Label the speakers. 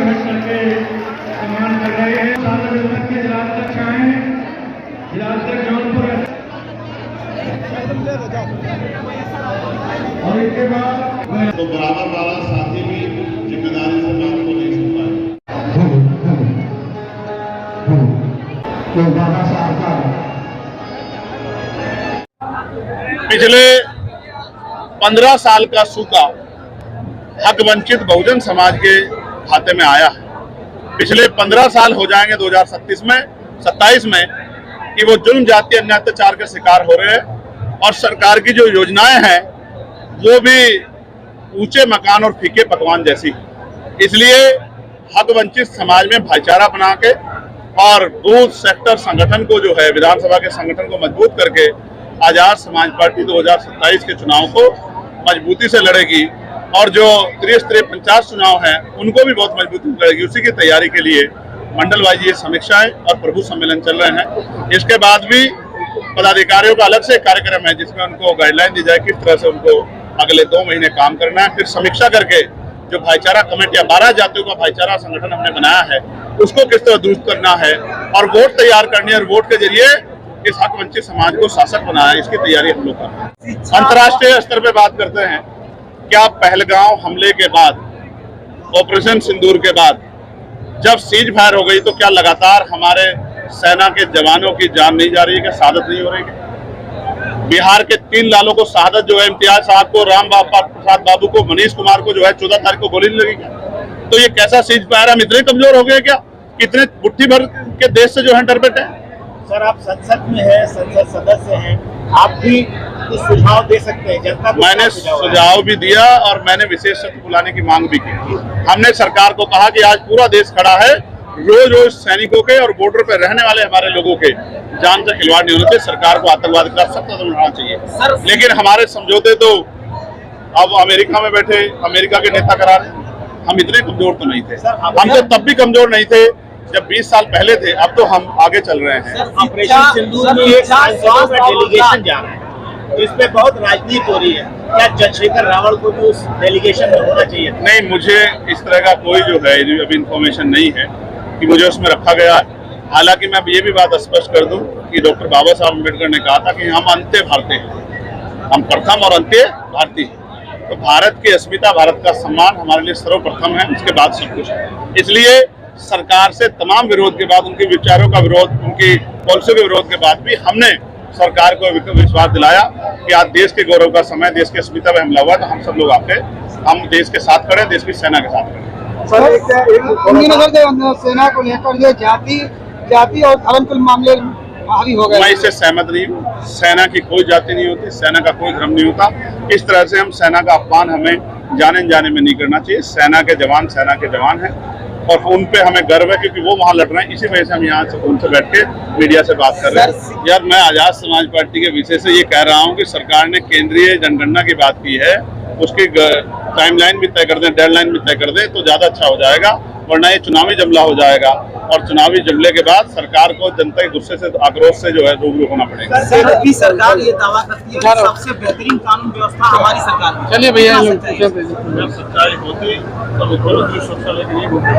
Speaker 1: भर करके सम्मान कर रहे हैं। के जिला अध्यक्ष आए, जिला अध्यक्ष जौनपुर, और इसके बाद
Speaker 2: तो बराबर वाला साथी भी जिम्मेदारी से बात को नहीं सुन पाए। पिछले 15 साल का सूखा हक वंचित बहुजन समाज के खाते में आया है। पिछले 15 साल हो जाएंगे 2027 में कि वो जुल्म जातीय अन्याय अत्याचार के शिकार हो रहे हैं और सरकार की जो योजनाएं हैं वो भी ऊंचे मकान और फीके पकवान जैसी। इसलिए हक वंचित समाज में भाईचारा बना के और बूथ सेक्टर संगठन को जो है विधानसभा के संगठन को मजबूत करके आजाद समाज पार्टी 2027 के चुनाव को मजबूती से लड़ेगी और जो त्रिस्तरीय पंचायत चुनाव हैं उनको भी बहुत मजबूती से लड़ेगी। उसी की तैयारी के लिए मंडल वाइज ये समीक्षाएं और प्रभु सम्मेलन चल रहे हैं। इसके बाद भी पदाधिकारियों का अलग से कार्यक्रम है जिसमें उनको गाइडलाइन दी जाए किस तरह से उनको अगले 2 महीने काम करना है। फिर समीक्षा करके जो भाईचारा कमेटियां 12 जातियों का भाईचारा संगठन हमने बनाया है उसको किस तरह दुरुस्त करना है और वोट तैयार करनी है और वोट के जरिए इस हक वंचित समाज को शासक बनाना है, इसकी तैयारी हम लोग कर रहे हैं। अंतर्राष्ट्रीय स्तर पे बात करते हैं, क्या पहलगांव हमले के बाद, ऑपरेशन सिंदूर के बाद जब सीज फायर हो गई तो क्या लगातार हमारे सेना के जवानों की जान नहीं जा रही है, क्या शहादत नहीं हो रही है? बिहार के 3 लालों को शहादत जो है, इम्तियाज साहब को, राम प्रसाद बाबू को, मनीष कुमार को जो है 14 तारीख को गोली लगी। तो ये कैसा सीज फायर? हम इतने कमजोर हो गए क्या? कितने मुट्ठी भर के देश से जो है डर बैठे हैं।
Speaker 3: सर आप संसद में हैं, संसद सदस्य हैं, आप भी कुछ सुझाव दे सकते हैं जनता को।
Speaker 2: मैंने सुझाव भी दिया और मैंने विशेष सत्र बुलाने की मांग भी की। हमने सरकार को कहा कि आज पूरा देश खड़ा है, रोज सैनिकों के और बॉर्डर पे रहने वाले हमारे लोगों के जान से खिलवाड़ नहीं होने चाहिए। सरकार को आतंकवाद के खिलाफ सख्त कदम उठाना चाहिए। लेकिन हमारे समझौते तो अब अमेरिका में बैठे अमेरिका के नेता करा रहे। हम इतने कमजोर तो नहीं थे, हम तो तब भी कमजोर नहीं थे जब 20 साल पहले थे। अब तो हम आगे चल रहे हैं।
Speaker 3: ऑपरेशन सिंदूर में एक सांसदों का डेलीगेशन जा रहा है, इसमें बहुत राजनीति हो रही है। क्या चंद्रशेखर रावल को भी उस डेलीगेशन में होना चाहिए?
Speaker 2: नहीं, मुझे इस तरह का कोई जो है अभी इन्फॉर्मेशन नहीं है कि मुझे उसमें रखा गया है। हालांकि मैं ये भी बात स्पष्ट कर दूं कि डॉक्टर बाबा साहब अम्बेडकर ने कहा था कि हम अंत्य भारतीय हैं, हम प्रथम और अंत्य भारतीय हैं। तो भारत की अस्मिता, भारत का सम्मान हमारे लिए सर्वप्रथम है, उसके बाद सब कुछ है। इसलिए सरकार से तमाम विरोध के बाद, उनके विचारों का विरोध, उनकी पॉलिसी के विरोध के बाद भी हमने सरकार को विश्वास दिलाया कि आज देश के गौरव का समय, देश की अस्मिता में हमला हुआ, तो हम सब लोग हम देश के साथ खड़े, देश की सेना के साथ खड़े।
Speaker 4: सेना को लेकर जो जाति और धर्म के मामले भारी हो गए,
Speaker 2: मैं इससे सहमत नहीं हूँ। सेना की कोई जाति नहीं होती, सेना का कोई धर्म नहीं होता। इस तरह से हम सेना का अपमान हमें जाने में नहीं करना चाहिए। सेना के जवान हैं और उन पे हमें गर्व है क्योंकि वो वहाँ लड़ रहे हैं। इसी वजह से हम यहाँ से उनसे बैठ के मीडिया से बात कर रहे हैं। यार, मैं आजाद समाज पार्टी के विषय से ये कह रहा हूँ कि सरकार ने केंद्रीय जनगणना की बात की है, उसकी टाइमलाइन भी तय कर दें, डेडलाइन भी तय कर दें तो ज्यादा अच्छा हो जाएगा, वरना ये चुनावी जमला हो जाएगा और चुनावी जमले के बाद सरकार को जनता के गुस्से से, आक्रोश से जो है रूबरू होना पड़ेगा।
Speaker 3: सरकार ये दावा करती है कि सबसे बेहतरीन कानून व्यवस्था हमारी सरकार में।
Speaker 4: चलिए भैया,
Speaker 2: सच्चाई होती तो मुख्यमंत्री स्वच्छता लेके नहीं घूमते।